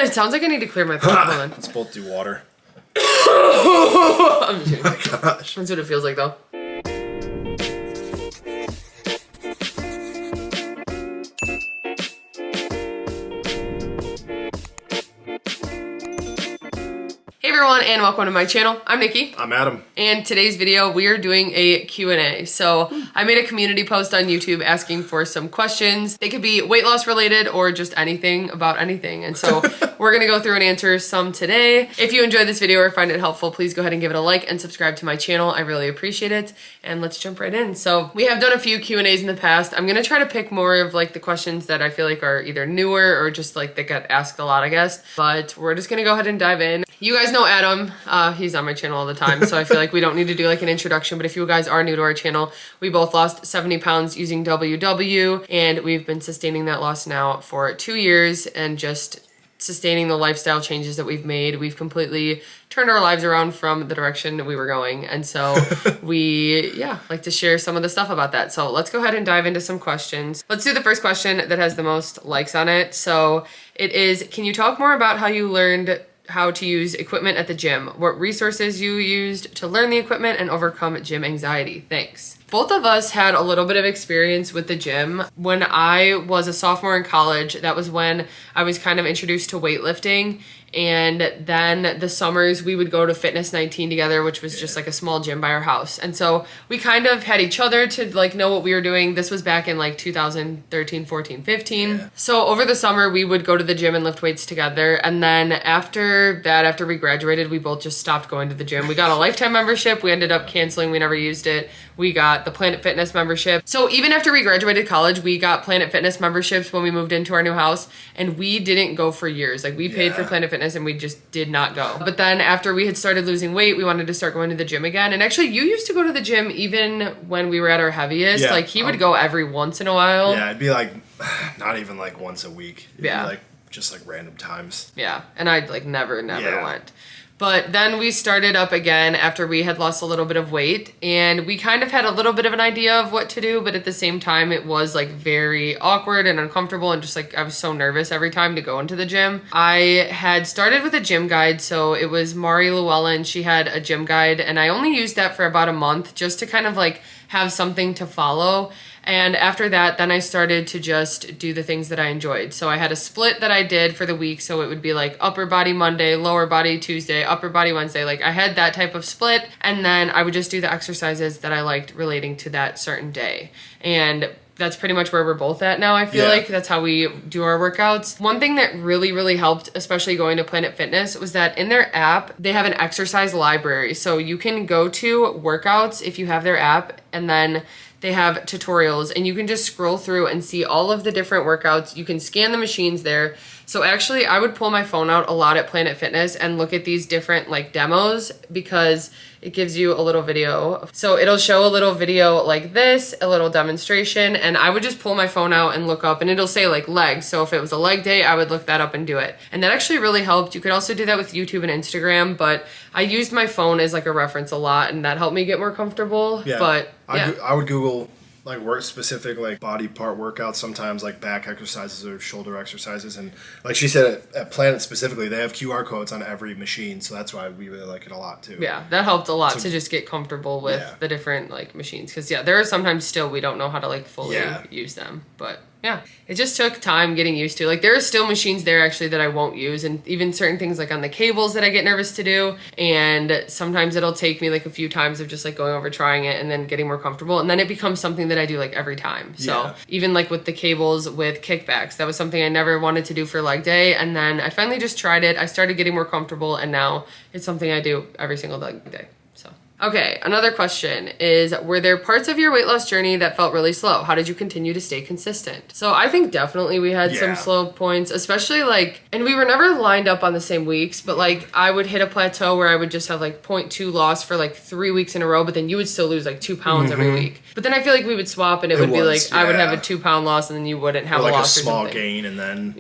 It sounds like I need to clear my throat. Hold on. Let's both do water. I'm just kidding. Oh my gosh. That's what it feels like though. Hey everyone, and welcome to my channel. I'm Nikki. I'm Adam. And today's video, we are doing a Q&A. So I made a community post on YouTube asking for some questions. They could be weight loss related or just anything about anything. And so we're gonna go through and answer some today. If you enjoyed this video or find it helpful, please go ahead and give it a like and subscribe to my channel. I really appreciate it. And let's jump right in. So we have done a few Q&As in the past. I'm gonna try to pick more of like the questions that I feel like are either newer or just like that get asked a lot, I guess. But we're just gonna go ahead and dive in. You guys know Adam, he's on my channel all the time, so I feel like we don't need to do like an introduction, but if you guys are new to our channel, we both lost 70 pounds using WW, and we've been sustaining that loss now for 2 years and just sustaining the lifestyle changes that we've made. We've completely turned our lives around from the direction we were going, and so we, like to share some of the stuff about that. So let's go ahead and dive into some questions. Let's do the first question that has the most likes on it. So it is, can you talk more about how you learned how to use equipment at the gym, what resources you used to learn the equipment and overcome gym anxiety? Thanks. Both of us had a little bit of experience with the gym. When I was a sophomore in college, that was when I was kind of introduced to weightlifting. And then the summers we would go to Fitness 19 together, which was just like a small gym by our house. And so we kind of had each other to like know what we were doing. This was back in like 2013, 14, 15. Yeah. So over the summer we would go to the gym and lift weights together. And then after that, after we graduated, we both just stopped going to the gym. We got a lifetime membership. We ended up canceling. We never used it. We got the Planet Fitness membership. So even after we graduated college, we got Planet Fitness memberships when we moved into our new house, and we didn't go for years. Like we paid for Planet Fitness and we just did not go. But then after we had started losing weight, we wanted to start going to the gym again. And actually you used to go to the gym even when we were at our heaviest. Like he would go every once in a while. Yeah, it'd be like, not even like once a week. It'd be like just like random times. Yeah, and I like never went. But then we started up again after we had lost a little bit of weight, and we kind of had a little bit of an idea of what to do, but at the same time it was like very awkward and uncomfortable, and just like I was so nervous every time to go into the gym. I had started with a gym guide, so it was Mari Llewellyn. She had a gym guide, and I only used that for about a month just to kind of like have something to follow. And after that, then I started to just do the things that I enjoyed. So I had a split that I did for the week. So it would be like upper body Monday, lower body Tuesday, upper body Wednesday. Like I had that type of split. And then I would just do the exercises that I liked relating to that certain day. And that's pretty much where we're both at now, I feel like. That's how we do our workouts. One thing that really helped, especially going to Planet Fitness, was that in their app, they have an exercise library. So you can go to workouts if you have their app, and then they have tutorials, and you can just scroll through and see all of the different workouts. You can scan the machines there. So actually, I would pull my phone out a lot at Planet Fitness and look at these different like demos, because it gives you a little video. So it'll show a little video like this, a little demonstration, and I would just pull my phone out and look up, and it'll say like legs. So if it was a leg day, I would look that up and do it. And that actually really helped. You could also do that with YouTube and Instagram, but I used my phone as like a reference a lot, and that helped me get more comfortable. But I would Google like work specific like body part workouts, sometimes like back exercises or shoulder exercises, and like she said at Planet specifically, they have QR codes on every machine, so that's why we really like it a lot too. Yeah, that helped a lot to just get comfortable with the different like machines, because there are sometimes still we don't know how to like fully use them, but yeah, it just took time getting used to. Like there are still machines there actually that I won't use, and even certain things like on the cables that I get nervous to do, and sometimes it'll take me like a few times of just like going over trying it and then getting more comfortable, and then it becomes something that I do like every time. So even like with the cables with kickbacks, that was something I never wanted to do for leg day, and then I finally just tried it. I started getting more comfortable, and now it's something I do every single leg day. Okay, another question is, were there parts of your weight loss journey that felt really slow? How did you continue to stay consistent? So I think definitely we had some slow points, especially like, and we were never lined up on the same weeks, but like I would hit a plateau where I would just have like 0.2 loss for like 3 weeks in a row, but then you would still lose like 2 pounds every week. But then I feel like we would swap, and it would be like, I would have a 2 pound loss, and then you wouldn't have like a loss a small or something. gain, and then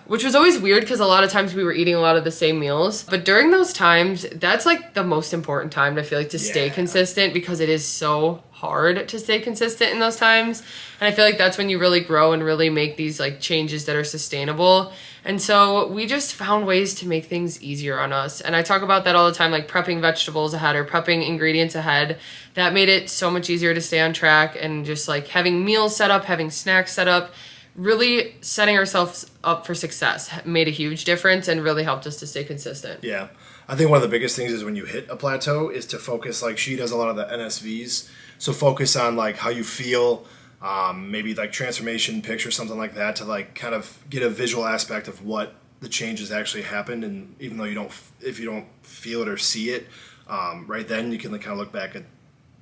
which was always weird, because a lot of times we were eating a lot of the same meals. But during those times, that's like the most important time to feel like to stay consistent, because it is so hard to stay consistent in those times. And I feel like that's when you really grow and really make these like changes that are sustainable. And so we just found ways to make things easier on us. And I talk about that all the time, like prepping vegetables ahead or prepping ingredients ahead. That made it so much easier to stay on track, and just like having meals set up, having snacks set up, really setting ourselves up for success made a huge difference and really helped us to stay consistent. Yeah. I think one of the biggest things is when you hit a plateau is to focus, like she does a lot of the NSVs. So focus on like how you feel, maybe like transformation picture, something like that, to like kind of get a visual aspect of what the changes actually happened. And even though if you don't feel it or see it, right then you can like kind of look back at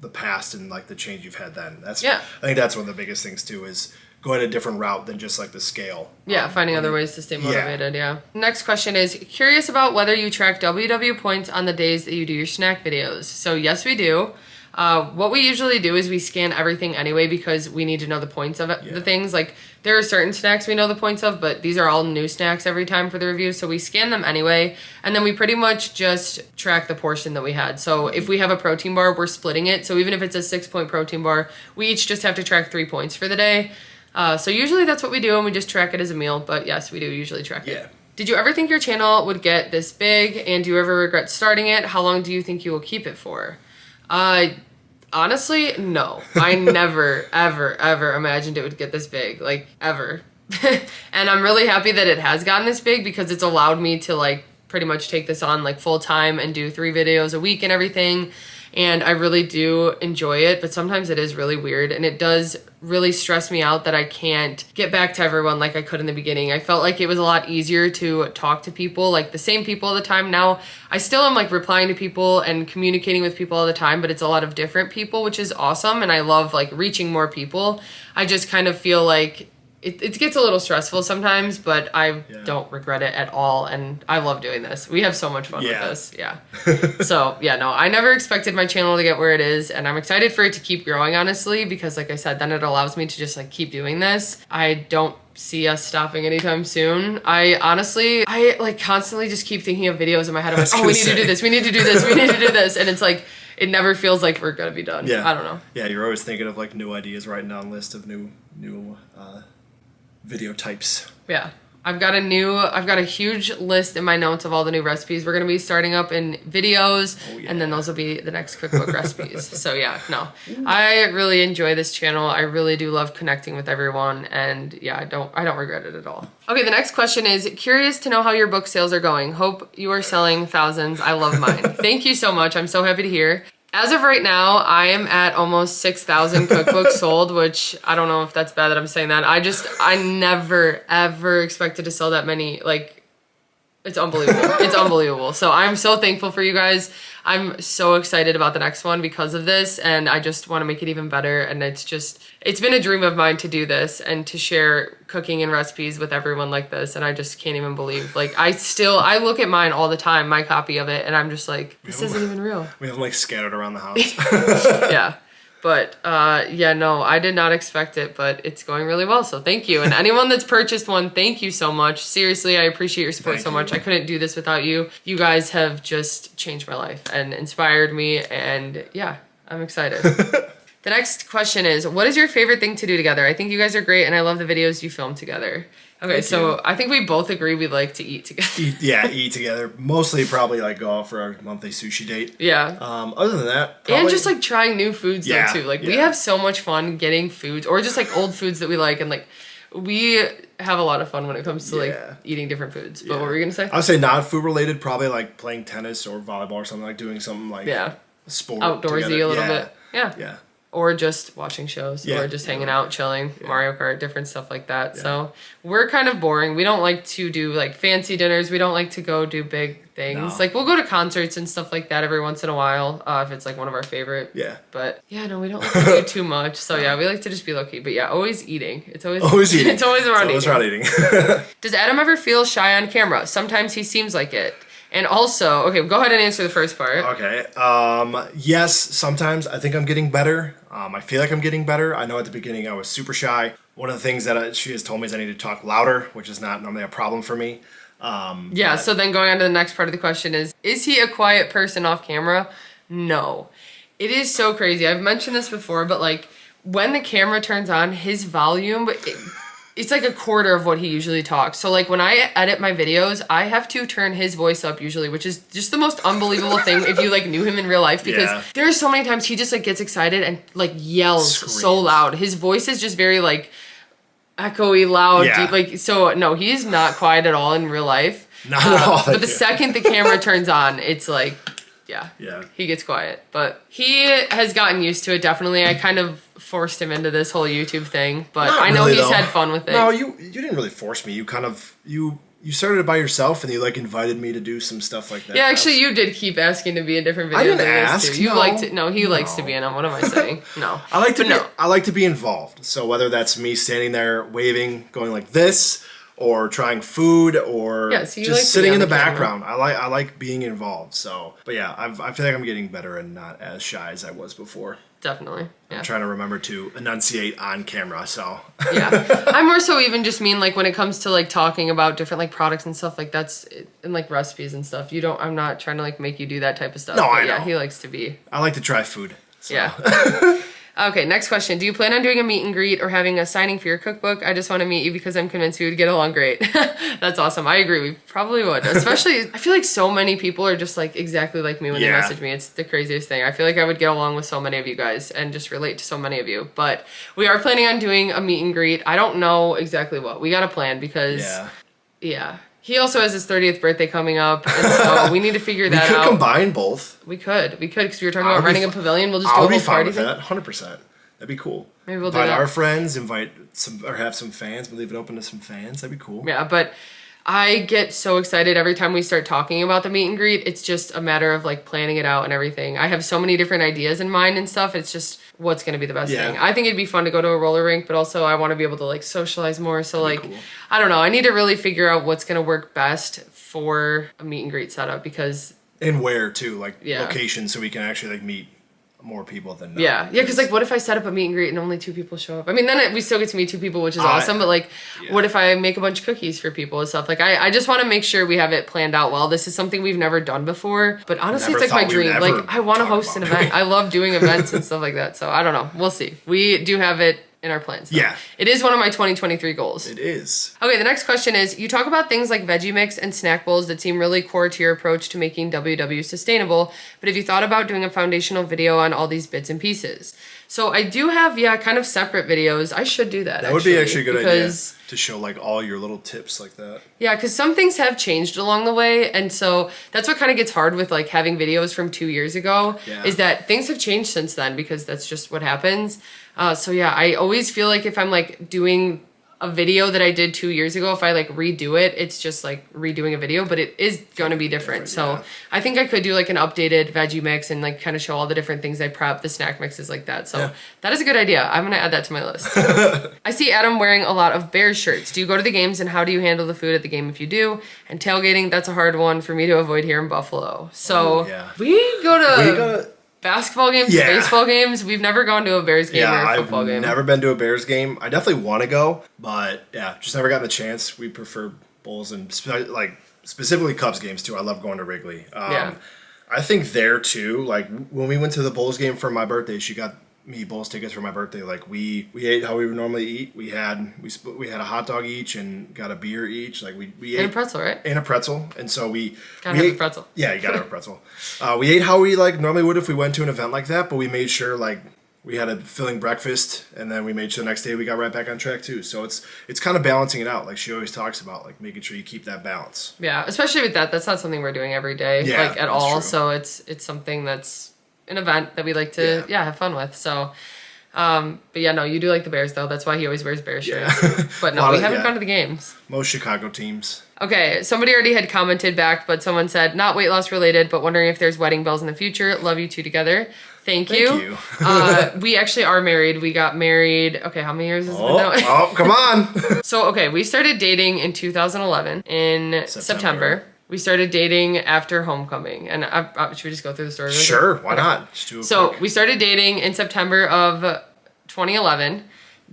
the past and like the change you've had then. I think that's one of the biggest things too, is going a different route than just like the scale. Yeah, finding other ways to stay motivated, yeah. Next question is, curious about whether you track WW points on the days that you do your snack videos. So yes, we do. What we usually do is we scan everything anyway, because we need to know the points of it, the things. Like, there are certain snacks we know the points of, but these are all new snacks every time for the review, so we scan them anyway, and then we pretty much just track the portion that we had. So if we have a protein bar, we're splitting it. So even if it's a 6-point protein bar, we each just have to track 3 points for the day. So usually that's what we do, and we just track it as a meal. But yes, we do usually track it. Did you ever think your channel would get this big, and do you ever regret starting it? How long do you think you will keep it for? Honestly, no. I never, ever, ever imagined it would get this big, like ever. And I'm really happy that it has gotten this big, because it's allowed me to like pretty much take this on like full time and do 3 videos a week and everything. And I really do enjoy it, but sometimes it is really weird, and it does really stress me out that I can't get back to everyone like I could in the beginning. I felt like it was a lot easier to talk to people, like the same people all the time. Now, I still am like replying to people and communicating with people all the time, but it's a lot of different people, which is awesome, and I love like reaching more people. I just kind of feel like it gets a little stressful sometimes, but I don't regret it at all, and I love doing this. We have so much fun with this. So, no, I never expected my channel to get where it is, and I'm excited for it to keep growing, honestly, because like I said, then it allows me to just like keep doing this. I don't see us stopping anytime soon. I like constantly just keep thinking of videos in my head. I'm like, oh, we need to do this, we need to do this, we need to do this, and it's like, it never feels like we're gonna be done. I don't know. Yeah, you're always thinking of like new ideas, writing down a list of new video types. Yeah. I've got a huge list in my notes of all the new recipes we're going to be starting up in videos, and then those will be the next cookbook recipes. So I really enjoy this channel. I really do love connecting with everyone, and I don't regret it at all. Okay, the next question is, curious to know how your book sales are going. Hope you are selling thousands. I love mine. Thank you so much. I'm so happy to hear. As of right now, I am at almost 6,000 cookbooks sold, which I don't know if that's bad that I'm saying that. I never, ever expected to sell that many. Like, it's unbelievable. It's unbelievable. So I'm so thankful for you guys. I'm so excited about the next one because of this, and I just want to make it even better. And it's been a dream of mine to do this and to share cooking and recipes with everyone like this. And I just can't even believe, like, I look at mine all the time, my copy of it, and I'm just like, this isn't even real. We have them like scattered around the house. But, no, I did not expect it, but it's going really well, so thank you. And anyone that's purchased one, thank you so much. Seriously, I appreciate your support so much. I couldn't do this without you. You guys have just changed my life and inspired me, and I'm excited. The next question is, what is your favorite thing to do together? I think you guys are great, and I love the videos you film together. Okay, so I think we both agree we like to eat together. Eat together. Mostly probably like go out for our monthly sushi date. Yeah. Other than that, and just like trying new foods though too. Like we have so much fun getting foods, or just like old foods that we like, and like we have a lot of fun when it comes to like eating different foods. But what were you gonna say? I would say non-food related, probably like playing tennis or volleyball or something, like doing something like sport outdoorsy together. A little bit. Yeah. Or just watching shows, or just hanging out, chilling, Mario Kart, different stuff like that. So we're kind of boring. We don't like to do like fancy dinners. We don't like to go do big things. No. Like we'll go to concerts and stuff like that every once in a while if it's like one of our favorite. Yeah. But we don't like to do too much. So we like to just be low key. But always eating. It's always eating. It's always around eating. Does Adam ever feel shy on camera? Sometimes he seems like it. And also, okay, go ahead and answer the first part. Okay. Yes, sometimes I think I'm getting better. I feel like I'm getting better. I know at the beginning I was super shy. One of the things that she has told me is I need to talk louder, which is not normally a problem for me. So then going on to the next part of the question is he a quiet person off camera? No. It is so crazy. I've mentioned this before, but like when the camera turns on, his volume, it's like a quarter of what he usually talks. So like when I edit my videos, I have to turn his voice up usually, which is just the most unbelievable thing if you like knew him in real life, because there are so many times he just like gets excited and like yells so loud. His voice is just very like echoey, loud, deep. Like, so no, he's not quiet at all in real life. Not at all. But the second the camera turns on, it's like, he gets quiet. But he has gotten used to it, definitely. I kind of forced him into this whole YouTube thing, but I know he's had fun with it. No, you didn't really force me. You kind of, you started it by yourself, and you like invited me to do some stuff like that. Yeah, actually, you did keep asking to be in different videos. I didn't ask. You liked it. No, he likes to be in them. What am I saying? No. I like to be involved. So whether that's me standing there waving, going like this, or trying food, or just sitting in the background. I like being involved. So, but yeah, I feel like I'm getting better and not as shy as I was before. Definitely. Yeah. I'm trying to remember to enunciate on camera. So yeah, I more so even just mean like when it comes to like talking about different like products and stuff, like that's and like recipes and stuff. I'm not trying to like make you do that type of stuff. No, I know. Yeah, he likes to be. I like to try food. So. Yeah. Okay, next question. Do you plan on doing a meet and greet or having a signing for your cookbook? I just want to meet you because I'm convinced we would get along great. That's awesome. I agree. We probably would. Especially, I feel like so many people are just like exactly like me when they message me. It's the craziest thing. I feel like I would get along with so many of you guys and just relate to so many of you. But we are planning on doing a meet and greet. I don't know exactly what. We got to plan because, he also has his 30th birthday coming up, and so we need to figure that out. We could combine both. We could, because we were talking about renting a pavilion. We'll just do a whole party thing. I'll be fine with that, 100%. That'd be cool. Maybe we'll do that. Invite our friends, invite some, or have some fans. We'll leave it open to some fans. That'd be cool. Yeah, but I get so excited every time we start talking about the meet and greet. It's just a matter of like planning it out and everything. I have so many different ideas in mind and stuff. It's just what's going to be the best thing. I think it'd be fun to go to a roller rink, but also I want to be able to like socialize more. So like, cool. I don't know. I need to really figure out what's going to work best for a meet and greet setup because... And where too, like location, so we can actually like meet more people than because like what if I set up a meet and greet and only 2 people show up? I mean, then we still get to meet 2 people, which is awesome, but like what if I make a bunch of cookies for people and stuff? Like I just want to make sure we have it planned out well. This is something we've never done before, but honestly it's like my dream. Like I want to host an event. I love doing events and stuff like that, so I don't know, we'll see. We do have it in our plans though. It is one of my 2023 goals. It is. Okay, the next question is, you talk about things like veggie mix and snack bowls that seem really core to your approach to making WW sustainable, but have you thought about doing a foundational video on all these bits and pieces? So I do have, kind of separate videos. I should do that. That would be actually a good idea to show like all your little tips like that. Yeah, because some things have changed along the way, and so that's what kind of gets hard with like having videos from 2 years ago, is that things have changed since then because that's just what happens. I always feel like if I'm like doing a video that I did 2 years ago, if I like redo it, it's just like redoing a video, but it is going to be different. So I think I could do like an updated veggie mix and like kind of show all the different things I prep, the snack mixes like that. So that is a good idea. I'm going to add that to my list. I see Adam wearing a lot of Bears shirts. Do you go to the games and how do you handle the food at the game if you do? And tailgating, that's a hard one for me to avoid here in Buffalo. So we go to... basketball games, baseball games. We've never gone to a Bears game or a football game. I've never been to a Bears game. I definitely want to go, but just never gotten the chance. We prefer Bulls and like specifically Cubs games too. I love going to Wrigley. I think there too. Like when we went to the Bulls game for my birthday, she got me Bulls tickets for my birthday. Like we ate how we would normally eat. We had a hot dog each and got a beer each. Like we ate and a pretzel, right? And a pretzel. And so we gotta have a pretzel. Yeah, you gotta have a pretzel. We ate how we like normally would if we went to an event like that, but we made sure like we had a filling breakfast, and then we made sure the next day we got right back on track too. So it's kind of balancing it out. Like she always talks about, like making sure you keep that balance. Yeah, especially with that. That's not something we're doing every day, like at all. True. So it's something that's an event that we like to have fun with. So you do like the Bears though. That's why he always wears Bears shirts. But no, we haven't gone to the games. Most Chicago teams. Okay, somebody already had commented back, but someone said not weight loss related, but wondering if there's wedding bells in the future. Love you two together. Thank you. We actually are married. We got married. Okay, how many years has it been now? Come on. So we started dating in 2011 in September. We started dating after homecoming, and should we just go through the story? Sure, why not? Just do it quick. We started dating in September of 2011.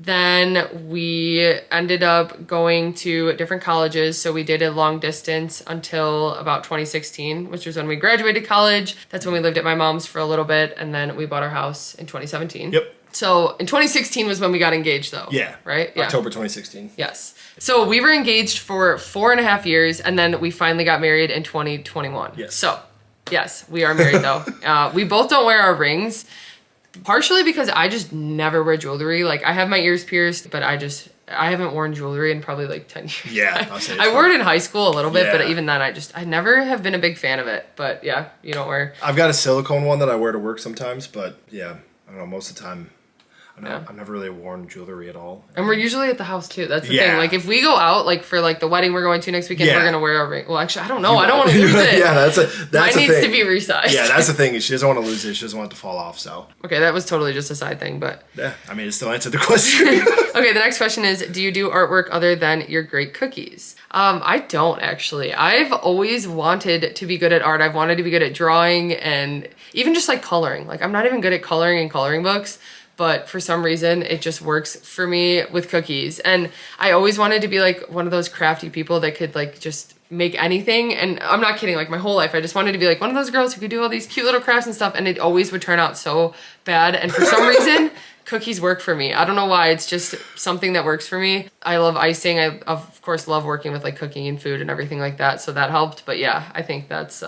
Then we ended up going to different colleges. So we did a long distance until about 2016, which was when we graduated college. That's when we lived at my mom's for a little bit. And then we bought our house in 2017. Yep. So in 2016 was when we got engaged though. Yeah. Right? Yeah. October 2016. Yes. So we were engaged for 4.5 years and then we finally got married in 2021. Yes. So yes, we are married though. We both don't wear our rings. Partially because I just never wear jewelry. Like I have my ears pierced, but I haven't worn jewelry in probably like 10 years. Yeah. I wore it in high school a little bit, Yeah. but even then I never have been a big fan of it. But yeah, you don't wear. I've got a silicone one that I wear to work sometimes, but yeah, I don't know, most of the time, I've never really worn jewelry at all. And we're usually at the house too. That's the Yeah. thing. Like if we go out, like for like the wedding we're going to next weekend, Yeah. we're gonna wear a ring. Well, actually, I don't know. I don't want to lose it. Yeah, that's Mine the needs thing. to be resized. Yeah, that's the thing. She doesn't want to lose it. She doesn't want it to fall off. So Okay, that was totally just a side thing, but yeah, I mean, it still answered the question. okay. The next question is: do you do artwork other than your great cookies? I don't actually. I've always wanted to be good at art. I've wanted to be good at drawing and even just like coloring. Like I'm not even good at coloring in coloring books. But for some reason, it just works for me with cookies. And I always wanted to be like one of those crafty people that could like just make anything. And I'm not kidding, like my whole life, I just wanted to be like one of those girls who could do all these cute little crafts and stuff. And it always would turn out so bad. And for some reason, cookies work for me. I don't know why, it's just something that works for me. I love icing. I, of course, love working with like cooking and food and everything like that. So that helped. But yeah, I think that's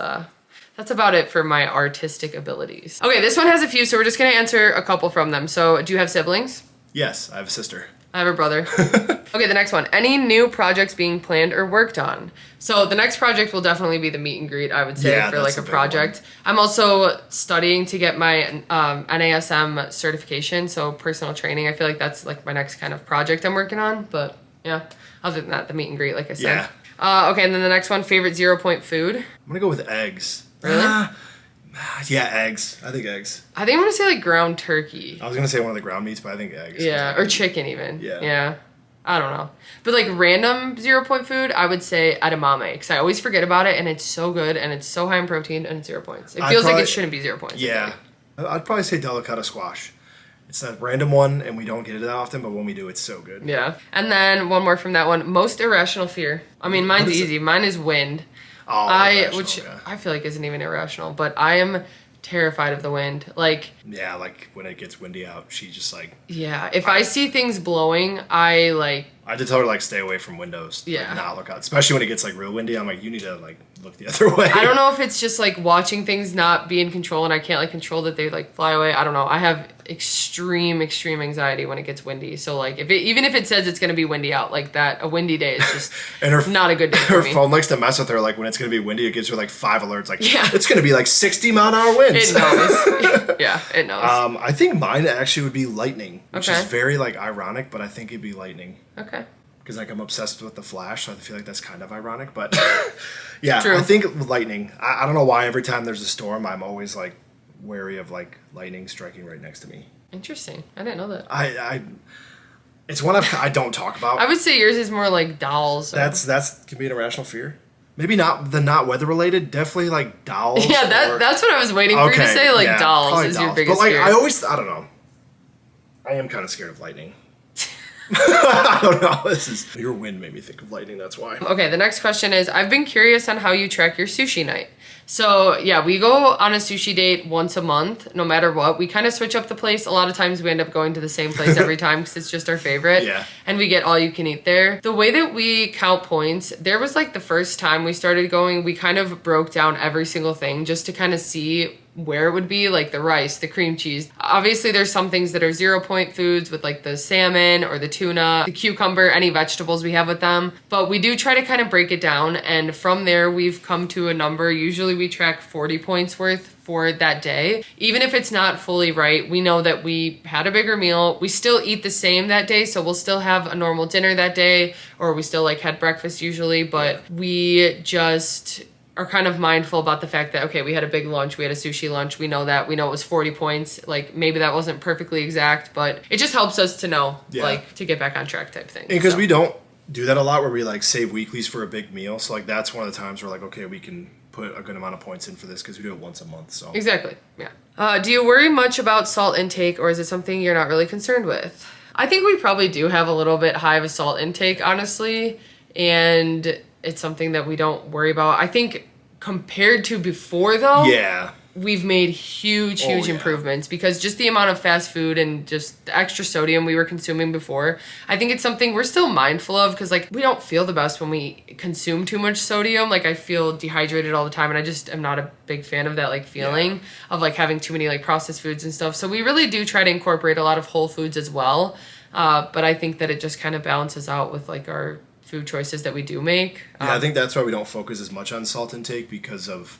about it for my artistic abilities. Okay, this one has a few, so we're just gonna answer a couple from them. So do you have siblings? Yes, I have a sister. I have a brother. Okay, the next one. Any new projects being planned or worked on? So the next project will definitely be the meet and greet, I would say, Yeah, for that's like a a big project. one. I'm also studying to get my NASM certification, so personal training. I feel like that's like my next kind of project I'm working on. But yeah, other than that, the meet and greet, like I said. Yeah. Okay, and then the next one, favorite 0-point food. I'm gonna go with eggs. Really? Yeah, eggs. I think eggs. I think I'm gonna say like ground turkey. I was gonna say one of the ground meats, but I think eggs. Yeah, or chicken even. Yeah. Yeah. I don't know. But like random 0-point food, I would say edamame. Because I always forget about it and it's so good and it's so high in protein and it's 0 points. It feels like it shouldn't be 0 points. Yeah. I'd probably say delicata squash. It's a random one and we don't get it that often, but when we do, it's so good. Yeah. And then one more from that one. Most irrational fear. I mean, mine's easy. Mine is wind. Oh, Which yeah. I feel like isn't even irrational, but I am terrified of the wind. Like, Yeah, like when it gets windy out, she just like... yeah, if I see things blowing, I like... I did tell her like stay away from windows. Yeah. Like, not look out. Especially when it gets like real windy. I'm like, you need to like look the other way. I don't know if it's just like watching things not be in control and I can't like control that they like fly away. I don't know. I have extreme anxiety when it gets windy. So like even if it says it's gonna be windy out, like that, a windy day is just And not a good day for her me. phone likes to mess with her. Like when it's gonna be windy, it gives her like 5 alerts. Like Yeah. it's gonna be like 60-mile-an-hour winds. It knows. Yeah, it knows. I think mine actually would be lightning, which Okay. is very like ironic, but I think it'd be lightning. Okay. Because like I'm obsessed with the Flash, so I feel like that's kind of ironic. But yeah, True. I think lightning. I don't know why every time there's a storm, I'm always like wary of like lightning striking right next to me. Interesting. I didn't know that. It's one I don't talk about. I would say yours is more like dolls. Or... That's can be an irrational fear. Maybe not weather related. Definitely like dolls. Yeah, that's what I was waiting for you to say. Like yeah, dolls probably is dolls. your biggest But like fear. I don't know. I am kind of scared of lightning. I don't know. Your wind made me think of lightning. That's why. Okay, the next question is, I've been curious on how you track your sushi night. So yeah, we go on a sushi date once a month, no matter what. We kind of switch up the place. A lot of times we end up going to the same place every time because it's just our favorite. Yeah. And we get all you can eat there. The way that we count points, there was like the first time we started going, we kind of broke down every single thing just to kind of see where it would be, like the rice, the cream cheese. Obviously there's some things that are 0-point foods with like the salmon or the tuna, the cucumber, any vegetables we have with them. But we do try to kind of break it down, and from there we've come to a number. Usually we track 40 points worth for that day. Even if it's not fully right, we know that we had a bigger meal. We still eat the same that day, so we'll still have a normal dinner that day, or we still like had breakfast usually, but we just are kind of mindful about the fact that, okay, we had a big lunch, we had a sushi lunch, we know that, we know it was 40 points, like maybe that wasn't perfectly exact, but it just helps us to know, like, to get back on track type thing. Because we don't do that a lot where we like save weeklies for a big meal, so like that's one of the times we're like, okay, we can put a good amount of points in for this because we do it once a month. So Exactly, yeah. Do you worry much about salt intake, or is it something you're not really concerned with? I think we probably do have a little bit high of a salt intake, honestly, and it's something that we don't worry about. I think compared to before, though, we've made huge improvements, because just the amount of fast food and just the extra sodium we were consuming before, I think it's something we're still mindful of, because like we don't feel the best when we consume too much sodium. Like I feel dehydrated all the time, and I just am not a big fan of that like feeling of like having too many like processed foods and stuff. So we really do try to incorporate a lot of whole foods as well, but I think that it just kind of balances out with like our food choices that we do make. I think that's why we don't focus as much on salt intake, because of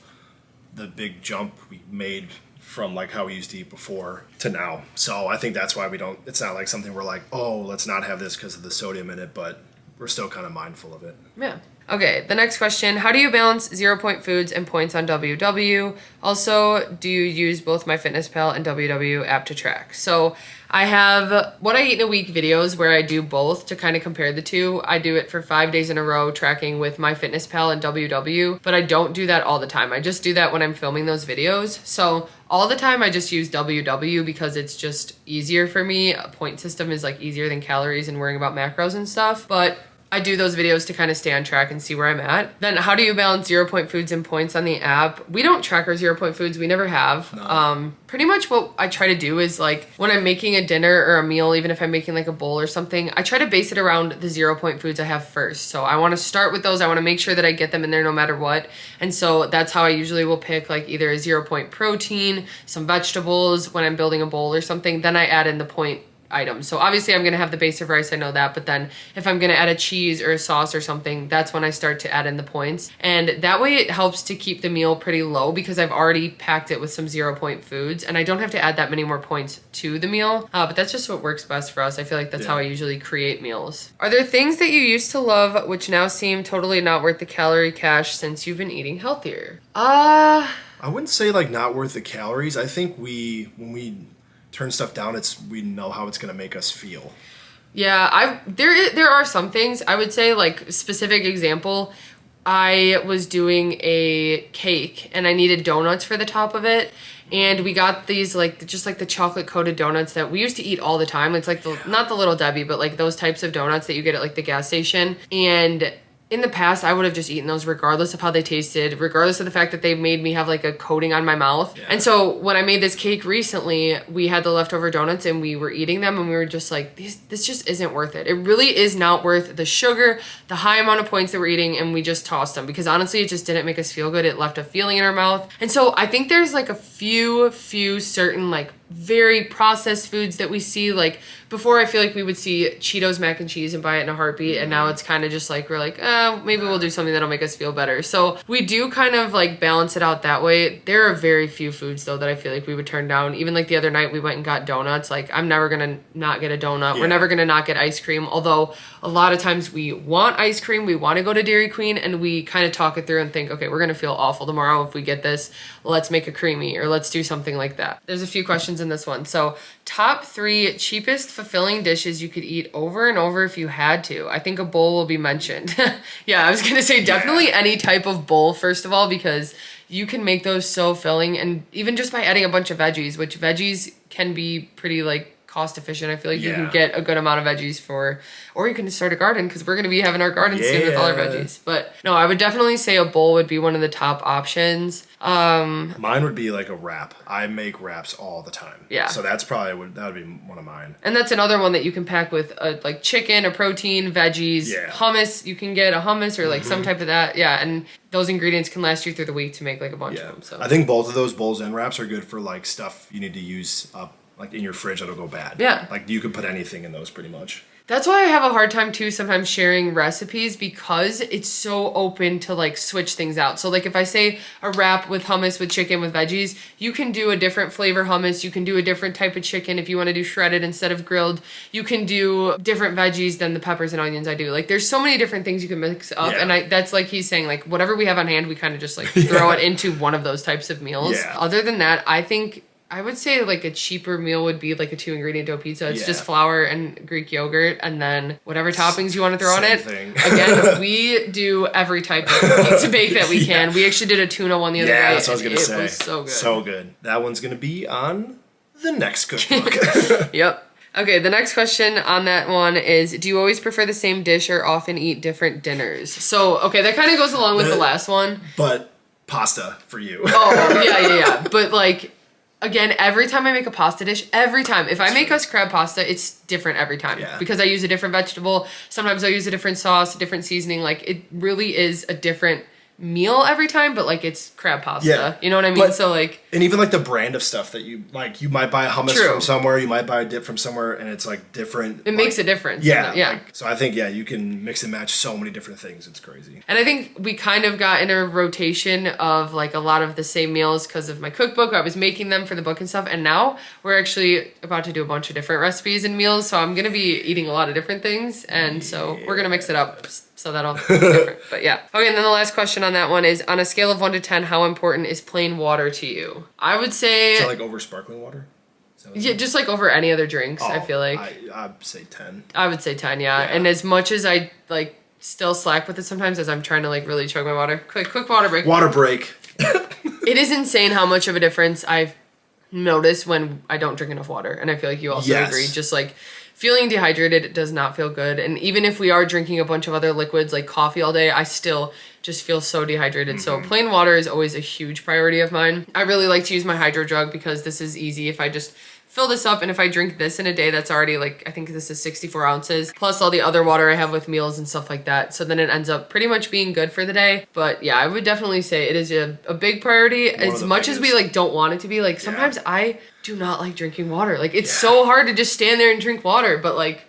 the big jump we made from like how we used to eat before to now. So I think that's why we don't, it's not like something we're like, oh, let's not have this because of the sodium in it, but we're still kind of mindful of it. Yeah. Okay, the next question, how do you balance 0-point foods and points on WW? Also, do you use both MyFitnessPal and WW app to track? So I have what I eat in a week videos where I do both to kind of compare the two. I do it for 5 days in a row tracking with MyFitnessPal and WW, but I don't do that all the time. I just do that when I'm filming those videos. So all the time I just use WW because it's just easier for me. A point system is like easier than calories and worrying about macros and stuff, but I do those videos to kind of stay on track and see where I'm at. Then how do you balance 0-point foods and points on the app? We don't track our 0-point foods. We never have. No. Pretty much what I try to do is like when I'm making a dinner or a meal, even if I'm making like a bowl or something, I try to base it around the 0-point foods I have first. So I want to start with those. I want to make sure that I get them in there no matter what. And so that's how I usually will pick like either a 0-point protein, some vegetables when I'm building a bowl or something. Then I add in the point items. So obviously I'm going to have the base of rice, I know that, but then if I'm going to add a cheese or a sauce or something, that's when I start to add in the points. And that way it helps to keep the meal pretty low because I've already packed it with some 0-point foods and I don't have to add that many more points to the meal. But that's just what works best for us. I feel like that's how I usually create meals. Are there things that you used to love which now seem totally not worth the calorie cash since you've been eating healthier? I wouldn't say like not worth the calories. I think when we turn stuff down, we know how it's going to make us feel. Yeah, there are some things I would say, like specific example, I was doing a cake and I needed donuts for the top of it, and we got these like just like the chocolate coated donuts that we used to eat all the time. It's like not the Little Debbie, but like those types of donuts that you get at like the gas station. And in the past, I would have just eaten those regardless of how they tasted, regardless of the fact that they made me have like a coating on my mouth. Yeah. And so when I made this cake recently, we had the leftover donuts and we were eating them and we were just like, this just isn't worth it. It really is not worth the sugar, the high amount of points that we're eating, and we just tossed them because honestly, it just didn't make us feel good. It left a feeling in our mouth. And so I think there's like a few certain like very processed foods that we see. Like before, I feel like we would see Cheetos mac and cheese and buy it in a heartbeat, and now it's kind of just like we're like, maybe we'll do something that'll make us feel better. So we do kind of like balance it out that way. There are very few foods though that I feel like we would turn down. Even like the other night we went and got donuts. Like I'm never gonna not get a donut. We're never gonna not get ice cream, although a lot of times we want ice cream, we want to go to Dairy Queen, and we kind of talk it through and think, okay, we're gonna feel awful tomorrow if we get this, let's make a creamy or let's do something like that. There's a few questions in this one. So top 3 cheapest fulfilling dishes you could eat over and over if you had to. I think a bowl will be mentioned. Yeah, I was gonna say definitely any type of bowl first of all, because you can make those so filling, and even just by adding a bunch of veggies, which veggies can be pretty like cost efficient. I feel like you can get a good amount of veggies or you can start a garden because we're going to be having our garden soon with all our veggies. But no, I would definitely say a bowl would be one of the top options. Mine would be like a wrap. I make wraps all the time. Yeah. So that's probably that would be one of mine. And that's another one that you can pack with like chicken, a protein, veggies, hummus. You can get a hummus or like some type of that. Yeah. And those ingredients can last you through the week to make like a bunch of them. So I think both of those bowls and wraps are good for like stuff you need to use up like in your fridge that'll go bad. Yeah. Like you could put anything in those pretty much. That's why I have a hard time too sometimes sharing recipes, because it's so open to like switch things out. So like if I say a wrap with hummus with chicken with veggies, you can do a different flavor hummus, you can do a different type of chicken if you want to do shredded instead of grilled, you can do different veggies than the peppers and onions I do. Like there's so many different things you can mix up, and that's like he's saying, like whatever we have on hand we kind of just like throw it into one of those types of meals. Other than that, I would say like a cheaper meal would be like a 2-ingredient dough pizza. It's just flour and Greek yogurt and then whatever toppings you want to throw on it. Again, we do every type of pizza bake that we can. We actually did a tuna one the other day. Yeah, that's what I was going to say. It was so good. So good. That one's going to be on the next cookbook. Yep. Okay, the next question on that one is, do you always prefer the same dish or often eat different dinners? So, okay, that kind of goes along with the last one. But pasta for you. Oh, yeah. But like, again, every time I make a pasta dish, if I make us crab pasta, it's different every time. Yeah. Because I use a different vegetable. Sometimes I use a different sauce, a different seasoning. Like, it really is a different meal every time, but like it's crab pasta. Yeah. You know what I mean? But, so like, and even like the brand of stuff that you like, you might buy a hummus from somewhere, you might buy a dip from somewhere, and it's like different. It makes a difference. Yeah. Yeah. Like, so I think, you can mix and match so many different things. It's crazy. And I think we kind of got in a rotation of like a lot of the same meals because of my cookbook. I was making them for the book and stuff. And now we're actually about to do a bunch of different recipes and meals. So I'm going to be eating a lot of different things. And so we're going to mix it up. So that'll be different. But yeah. Okay, and then the last question on that one is, on a scale of 1 to 10, how important is plain water to you? I would say... Is that like over sparkling water? Yeah, just like over any other drinks, I feel like. I'd say 10. I would say 10, yeah. And as much as I like still slack with it sometimes as I'm trying to like really chug my water. Quick water break. Water break. It is insane how much of a difference I've noticed when I don't drink enough water. And I feel like you also agree. Just like... feeling dehydrated does not feel good. And even if we are drinking a bunch of other liquids like coffee all day, I still just feel so dehydrated. So plain water is always a huge priority of mine. I really like to use my hydro jug because this is easy. If I just fill this up and if I drink this in a day, that's already like, I think this is 64 ounces plus all the other water I have with meals and stuff like that. So then it ends up pretty much being good for the day. But yeah, I would definitely say it is a big priority. As much as we like don't want it to be, like sometimes I do not like drinking water. Like it's so hard to just stand there and drink water, but like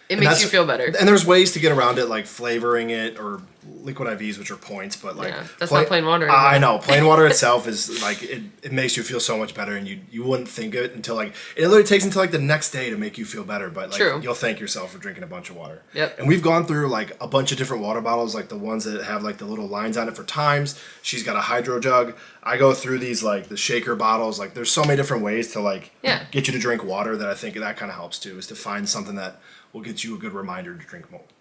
it makes you feel better. And there's ways to get around it, like flavoring it or liquid IVs, which are points, but like that's not plain water. I know plain water itself is like it makes you feel so much better, and you wouldn't think it until like it literally takes until like the next day to make you feel better. But like you'll thank yourself for drinking a bunch of water. Yep. And we've gone through like a bunch of different water bottles, like the ones that have like the little lines on it for times. She's got a hydro jug. I go through these like the shaker bottles. Like there's so many different ways to like get you to drink water that I think that kind of helps too, is to find something that will get you a good reminder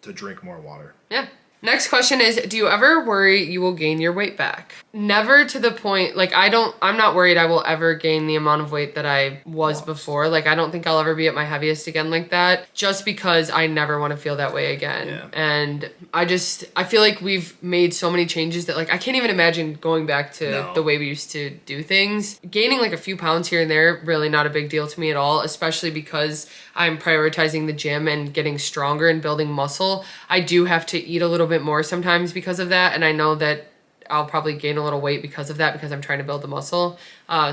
to drink more water. Yeah. Next question is, do you ever worry you will gain your weight back? Never to the point, like I'm not worried I will ever gain the amount of weight that I was before. Like I don't think I'll ever be at my heaviest again like that, just because I never want to feel that way again. Yeah. And I feel like we've made so many changes that like I can't even imagine going back to the way we used to do things. Gaining like a few pounds here and there, really not a big deal to me at all, especially because I'm prioritizing the gym and getting stronger and building muscle. I do have to eat a little bit more sometimes because of that, and I know that I'll probably gain a little weight because of that, because I'm trying to build the muscle.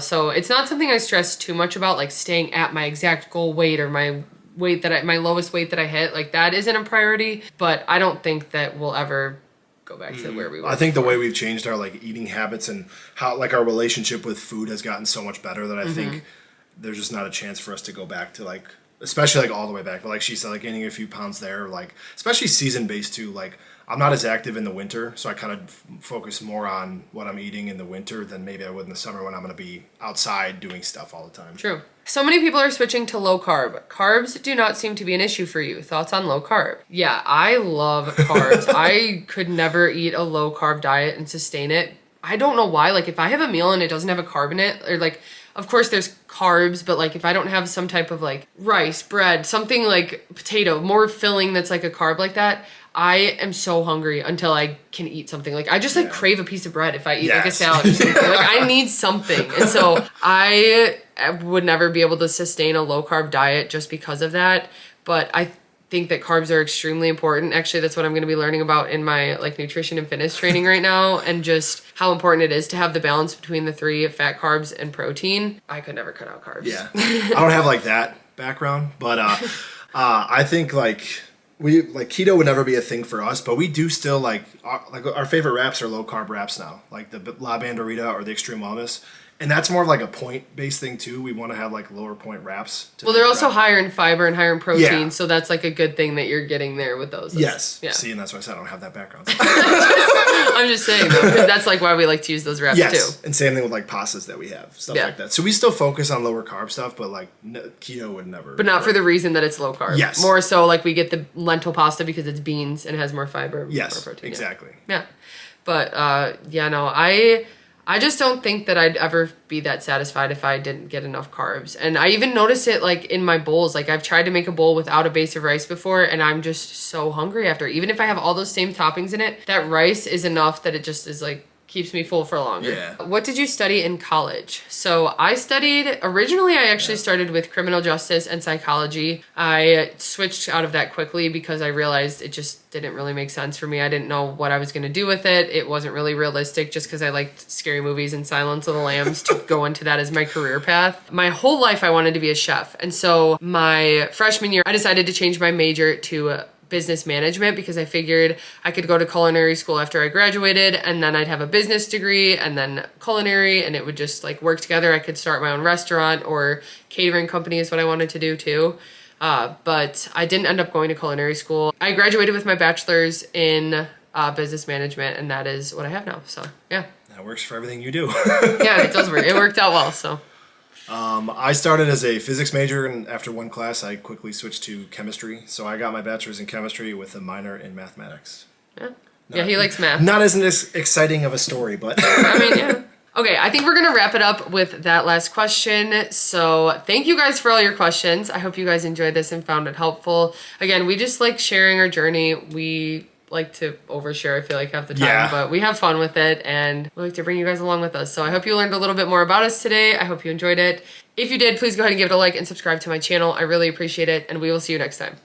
So it's not something I stress too much about, like staying at my exact goal weight or my lowest weight that I hit. Like that isn't a priority, but I don't think that we'll ever go back to where we were. I think the way we've changed our like eating habits and how like our relationship with food has gotten so much better that I think there's just not a chance for us to go back to like, especially like all the way back. But like she said, like gaining a few pounds there, like especially season based too. Like I'm not as active in the winter, so I kind of focus more on what I'm eating in the winter than maybe I would in the summer when I'm going to be outside doing stuff all the time. True. So many people are switching to low carb. Carbs do not seem to be an issue for you. Thoughts on low carb? Yeah, I love carbs. I could never eat a low carb diet and sustain it. I don't know why. Like if I have a meal and it doesn't have a carb in it, or like, of course there's carbs, but like if I don't have some type of like rice, bread, something like potato, more filling that's like a carb like that, I am so hungry until I can eat something. Like I just like crave a piece of bread if I eat like a salad or something. Like I need something. And so I would never be able to sustain a low carb diet just because of that. But I think that carbs are extremely important. Actually, that's what I'm going to be learning about in my like nutrition and fitness training right now, and just how important it is to have the balance between the three: fat, carbs, and protein. I could never cut out carbs. Yeah. I don't have like that background, but I think like we like keto would never be a thing for us, but we do still like our favorite wraps are low carb wraps now, like the La Banderita or the Extreme Wellness. And that's more of like a point-based thing too. We want to have like lower point wraps. Well, they're also higher in fiber and higher in protein, so that's like a good thing that you're getting there with those. Yes. Yeah. See, and that's why I said I don't have that background. I'm just saying though, because that's like why we like to use those wraps too. And same thing with like pastas that we have, stuff like that. So we still focus on lower carb stuff, but like keto would never. But not for the reason that it's low carb. Yes. More so like we get the lentil pasta because it's beans and has more fiber, more protein. Exactly. Yeah. But no, I just don't think that I'd ever be that satisfied if I didn't get enough carbs. And I even notice it like in my bowls. Like I've tried to make a bowl without a base of rice before and I'm just so hungry after. Even if I have all those same toppings in it, that rice is enough that it just is like keeps me full for longer. Yeah. What did you study in college? So I studied, originally I actually started with criminal justice and psychology. I switched out of that quickly because I realized it just didn't really make sense for me. I didn't know what I was going to do with it. It wasn't really realistic just because I liked scary movies and Silence of the Lambs to go into that as my career path. My whole life I wanted to be a chef. And so my freshman year, I decided to change my major to business management because I figured I could go to culinary school after I graduated and then I'd have a business degree and then culinary and it would just like work together. I could start my own restaurant or catering company is what I wanted to do too. But I didn't end up going to culinary school. I graduated with my bachelor's in business management and that is what I have now. So yeah. That works for everything you do. Yeah, it does work. It worked out well, so. I started as a physics major, and after one class, I quickly switched to chemistry. So I got my bachelor's in chemistry with a minor in mathematics. Yeah, yeah, he likes math. Not as exciting of a story, but... I mean, yeah. Okay, I think we're gonna wrap it up with that last question. So thank you guys for all your questions. I hope you guys enjoyed this and found it helpful. Again, we just like sharing our journey. We like to overshare, I feel like half the time, but we have fun with it and we like to bring you guys along with us. So I hope you learned a little bit more about us today. I hope you enjoyed it. If you did, please go ahead and give it a like and subscribe to my channel. I really appreciate it and we will see you next time.